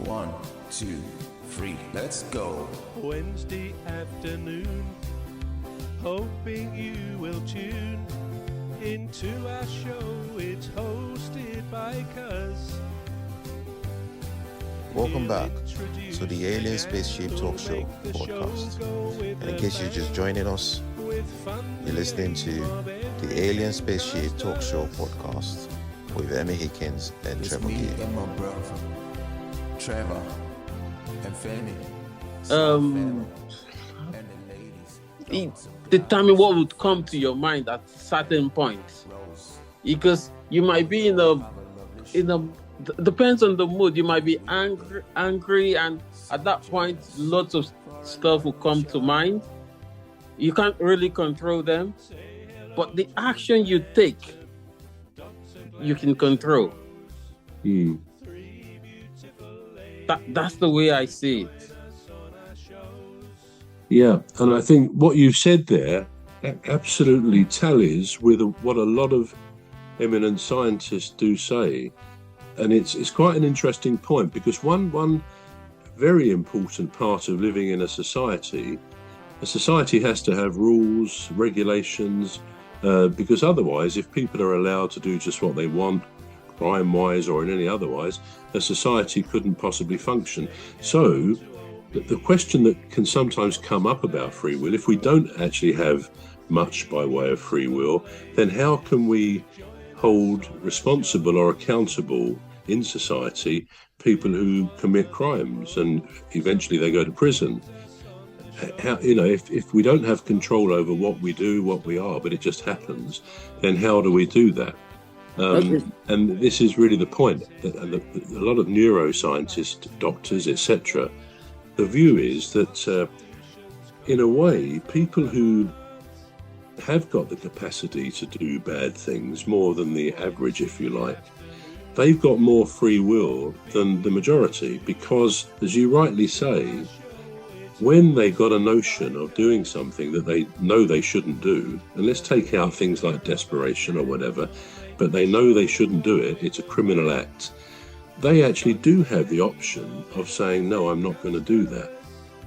1, 2, 3, let's go. Wednesday afternoon, hoping you will tune into our show. It's hosted by Cuz. Welcome back to the Alien Spaceship Talkshow podcast. And in case you're just joining us, you're listening to the Alien Spaceship Talkshow podcast with Emmy Hikins and It's Trevor me Gear. and my brother, Trevor and Fanny. And the ladies. Determine what would come to your mind at certain points, because you might be in a depends on the mood. You might be angry, and at that point, lots of stuff will come to mind. You can't really control them, but the action you take, you can control. That's the way I see it. Yeah, and I think what you've said there absolutely tallies with what a lot of eminent scientists do say. And it's quite an interesting point, because one very important part of living in a society has to have rules, regulations, because otherwise, if people are allowed to do just what they want, crime-wise or in any otherwise, a society couldn't possibly function. So the question that can sometimes come up about free will, if we don't actually have much by way of free will, then how can we hold responsible or accountable in society people who commit crimes and eventually they go to prison? How, if we don't have control over what we do, what we are, but it just happens, then how do we do that? And this is really the point. That a lot of neuroscientists, doctors, etc., the view is that in a way, people who have got the capacity to do bad things, more than the average, if you like, they've got more free will than the majority, because, as you rightly say, when they got a notion of doing something that they know they shouldn't do, and let's take out things like desperation or whatever, but they know they shouldn't do it, it's a criminal act, they actually do have the option of saying, no, I'm not going to do that.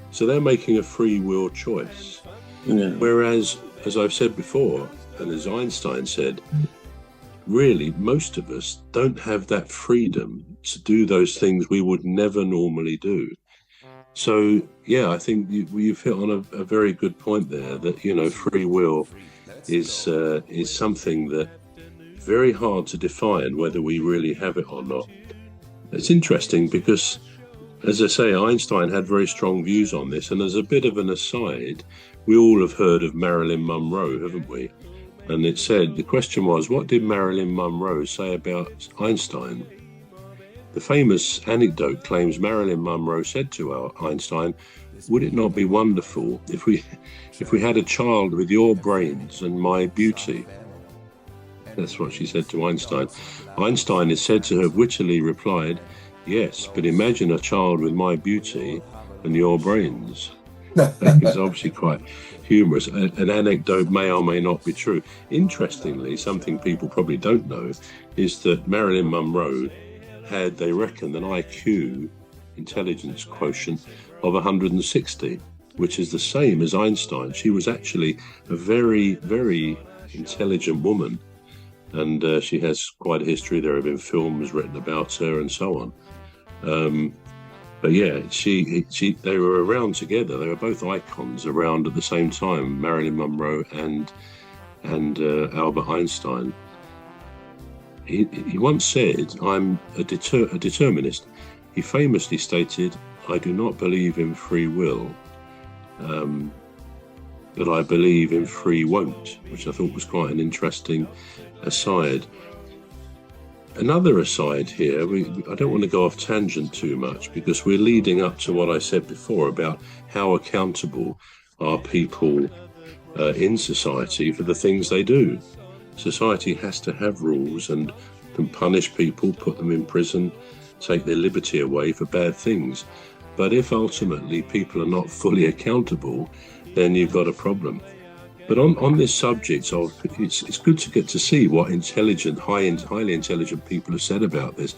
So they're making a free will choice. Yeah. Whereas, as I've said before, and as Einstein said, really, most of us don't have that freedom to do those things we would never normally do. So, yeah, I think you've hit on a very good point there, that, free will is something that very hard to define whether we really have it or not. It's interesting because, as I say, Einstein had very strong views on this. And as a bit of an aside, we all have heard of Marilyn Monroe, haven't we? And it said, the question was, what did Marilyn Monroe say about Einstein? The famous anecdote claims Marilyn Monroe said to Einstein, would it not be wonderful if we had a child with your brains and my beauty? That's what she said to Einstein. Einstein is said to have wittily replied, yes, but imagine a child with my beauty and your brains. That is obviously quite humorous. An anecdote may or may not be true. Interestingly, something people probably don't know is that Marilyn Monroe had, they reckon, an IQ, intelligence quotient, of 160, which is the same as Einstein. She was actually a very, very intelligent woman. And she has quite a history. There have been films written about her and so on. But yeah, they were around together. They were both icons around at the same time, Marilyn Monroe and Albert Einstein. He once said, I'm a determinist. He famously stated, I do not believe in free will, but I believe in free won't, which I thought was quite an interesting aside. Another aside here, I don't want to go off tangent too much, because we're leading up to what I said before about how accountable are people in society for the things they do. Society has to have rules and can punish people, put them in prison, take their liberty away for bad things. But if ultimately people are not fully accountable, then you've got a problem. But on this subject of, it's good to get to see what intelligent, highly intelligent people have said about this.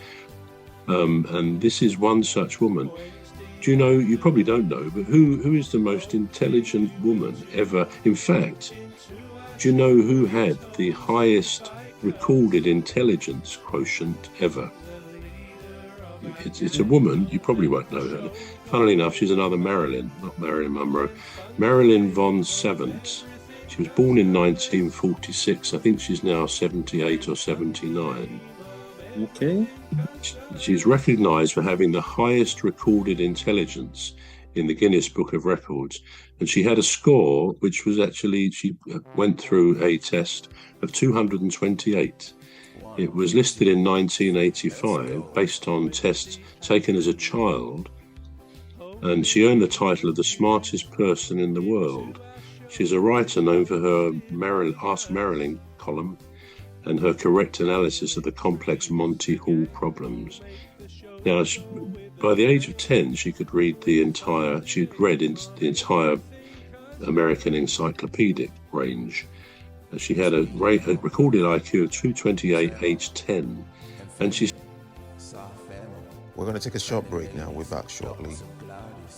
And this is one such woman. Do you know, you probably don't know, but who is the most intelligent woman ever? In fact, do you know who had the highest recorded intelligence quotient ever? It's a woman, you probably won't know her. Funnily enough, she's another Marilyn, not Marilyn Monroe. Marilyn von Savant. She was born in 1946. I think she's now 78 or 79. Okay. She's recognised for having the highest recorded intelligence in the Guinness Book of Records. And she had a score which was actually, she went through a test of 228. It was listed in 1985 based on tests taken as a child, and she earned the title of the smartest person in the world. She's a writer known for her Ask Marilyn column and her correct analysis of the complex Monty Hall problems. Now, by the age of 10, she'd read the entire American encyclopedic range. She had a recorded IQ of 228, age 10, and she's... We're going to take a short break now. We're back shortly.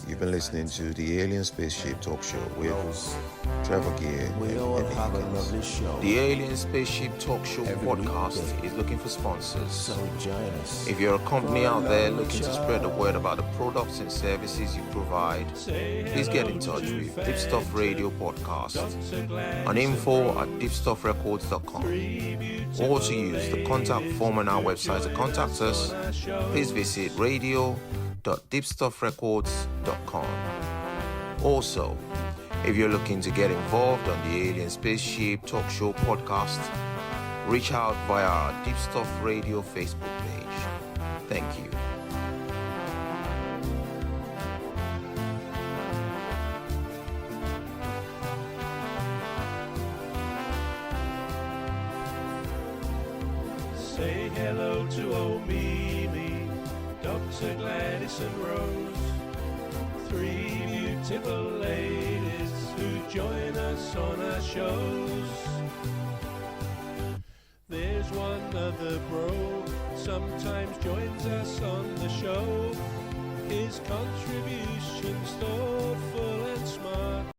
You've been listening to the Alien Spaceship Talk Show with Trevor Gear and Emmy Hikins. The Alien Spaceship Talk Show podcast is looking for sponsors. If you're a company out there looking to spread the word about the products and services you provide, please get in touch with Deepstuff Radio Podcast on info@deepstuffrecords.com, or to use the contact form on our website to contact us. Please visit radio.deepstuffrecords.com. Also, if you're looking to get involved on the Alien Spaceship Talk Show podcast, reach out via our Deepstuff Radio Facebook page. Thank you. Say hello to old Mimi, Dr. Gladys and Rose, three beautiful ladies who join us on our shows. There's one other bro, sometimes joins us on the show. His contribution's thoughtful and smart.